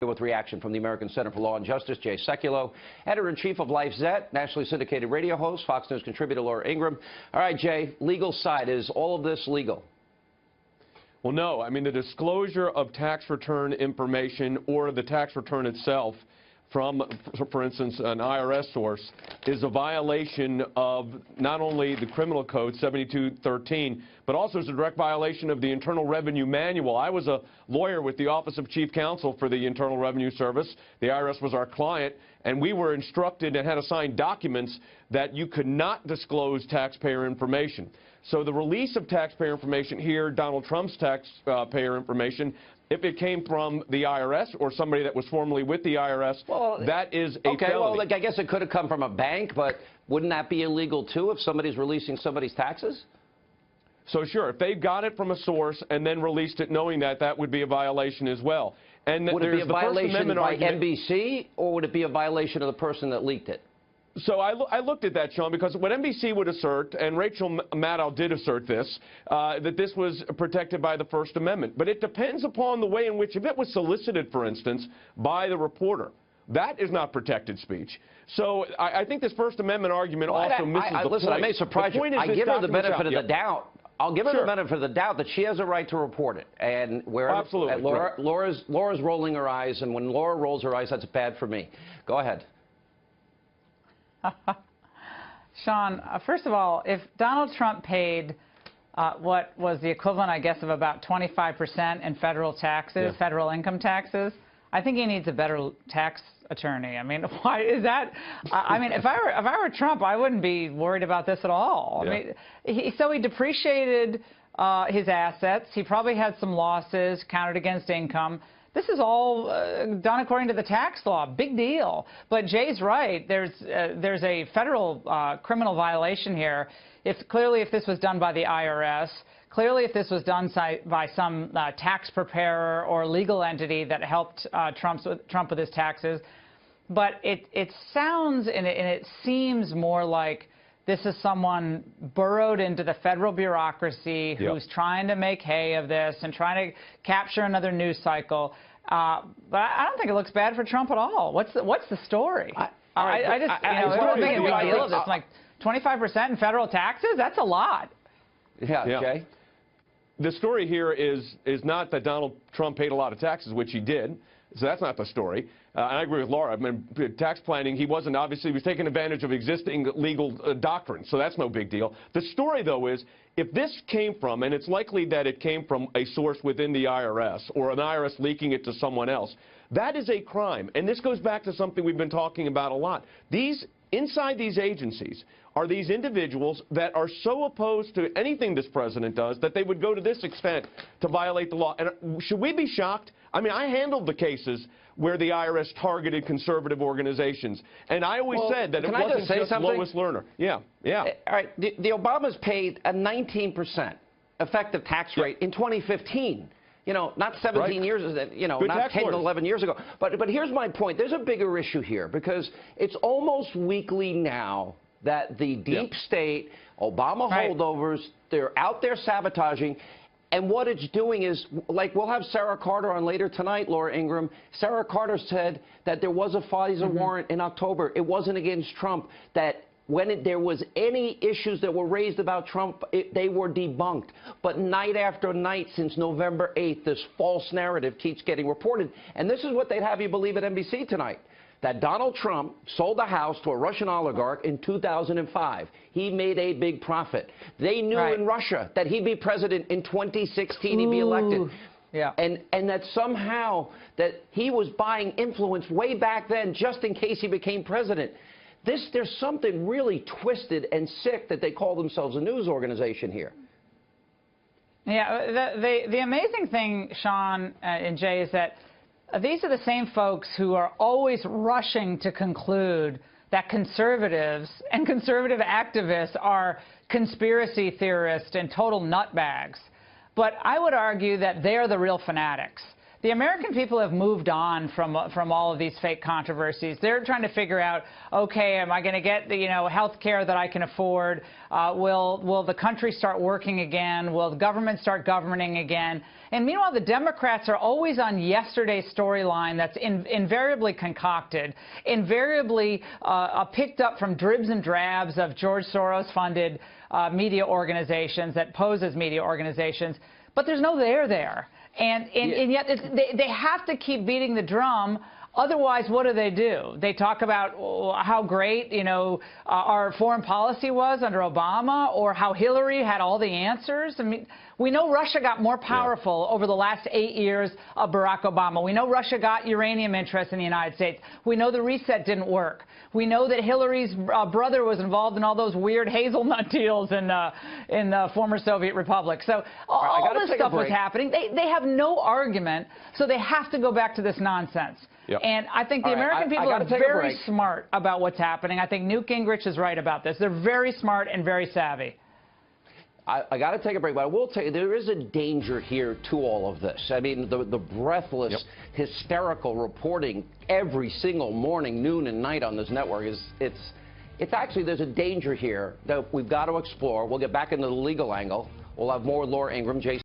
With reaction from the American Center for Law and Justice, Jay Sekulow, editor-in-chief of Life Zet, nationally syndicated radio host, Fox News contributor Laura Ingraham. All right, Jay, legal side, is all of this legal? Well, no. I mean, the disclosure of tax return information or the tax return itself from, for instance, an IRS source is a violation of not only the criminal code 7213, but also is a direct violation of the Internal Revenue Manual. I was a lawyer with the Office of Chief Counsel for the Internal Revenue Service. The IRS was our client, and we were instructed and had to sign documents that you could not disclose taxpayer information. So the release of taxpayer information here, Donald Trump's taxpayer information, if it came from the IRS or somebody that was formerly with the IRS, well, that is a felony. Well, I guess it could have come from a bank, but wouldn't that be illegal, too, if somebody's releasing somebody's taxes? So, sure, if they got it from a source and then released it knowing that, that would be a violation as well. And would it be a violation by NBC, or would it be a violation of the person that leaked it? So I looked at that, Sean, because what NBC would assert, and Rachel Maddow did assert this, that this was protected by the First Amendment. But it depends upon the way in which, if it was solicited, for instance, by the reporter, that is not protected speech. So I think this First Amendment argument also misses the point. Listen, I may surprise you. I give her the benefit of the doubt. I'll give her the benefit of the doubt that she has a right to report it. And where absolutely. Laura's rolling her eyes, and when Laura rolls her eyes, that's bad for me. Go ahead. Sean, first of all, if Donald Trump paid what was the equivalent, I guess, of about 25% in federal taxes, federal income taxes, I think he needs a better tax attorney. I mean, why is that? I mean, if I were Trump, I wouldn't be worried about this at all. I mean, so he depreciated his assets. He probably had some losses counted against income. This is all done according to the tax law. Big deal. But Jay's right. There's a federal criminal violation here. Clearly, if this was done by the IRS, clearly if this was done by some tax preparer or legal entity that helped Trump with his taxes. But it sounds and it seems more like this is someone burrowed into the federal bureaucracy who's trying to make hay of this and trying to capture another news cycle. But I don't think it looks bad for Trump at all. What's the story? I don't think it's a big deal of this. Like 25% in federal taxes? That's a lot. Yeah, Jay? The story here is not that Donald Trump paid a lot of taxes, which he did. So that's not the story. And I agree with Laura. I mean, tax planning, he wasn't, obviously, he was taking advantage of existing legal doctrines, so that's no big deal. The story, though, is if this came from, and it's likely that it came from a source within the IRS or an IRS leaking it to someone else, that is a crime. And this goes back to something we've been talking about a lot. Inside these agencies are these individuals that are so opposed to anything this president does that they would go to this extent to violate the law. And should we be shocked? I mean, I handled the cases where the IRS targeted conservative organizations, and I always said that it wasn't just Lois Lerner. Yeah. All right, the Obamas paid a 19% effective tax rate in 2015. You know, not 17 years, you know, not 10 to 11 years ago. But here's my point. There's a bigger issue here because it's almost weekly now that the deep state, Obama holdovers, they're out there sabotaging. And what it's doing is, like, we'll have Sarah Carter on later tonight, Laura Ingraham. Sarah Carter said that there was a FISA warrant in October. It wasn't against Trump. That when there was any issues that were raised about Trump, they were debunked. But night after night since November 8th, this false narrative keeps getting reported. And this is what they'd have you believe at NBC tonight. That Donald Trump sold the house to a Russian oligarch in 2005. He made a big profit. They knew in Russia that he'd be president in 2016. He'd be elected. And that somehow that he was buying influence way back then just in case he became president. There's something really twisted and sick that they call themselves a news organization here. Yeah, the amazing thing, Sean and Jay, is that these are the same folks who are always rushing to conclude that conservatives and conservative activists are conspiracy theorists and total nutbags. But I would argue that they're the real fanatics. The American people have moved on from all of these fake controversies. They're trying to figure out, okay, am I going to get the health care that I can afford? Will the country start working again? Will the government start governing again? And meanwhile, the Democrats are always on yesterday's storyline that's invariably concocted, invariably picked up from dribs and drabs of George Soros-funded media organizations that pose as media organizations. But there's no there. And yet they have to keep beating the drum. Otherwise, what do? They talk about how great, our foreign policy was under Obama, or how Hillary had all the answers. I mean, we know Russia got more powerful over the last 8 years of Barack Obama. We know Russia got uranium interests in the United States. We know the reset didn't work. We know that Hillary's brother was involved in all those weird hazelnut deals in the former Soviet republic. So all this stuff was happening. They have no argument, so they have to go back to this nonsense. Yep. And I think the American people are very smart about what's happening. I think Newt Gingrich is right about this. They're very smart and very savvy. I got to take a break, but I will tell you, there is a danger here to all of this. I mean, the breathless, hysterical reporting every single morning, noon and night on this network it's actually, there's a danger here that we've got to explore. We'll get back into the legal angle. We'll have more Laura Ingraham, Jason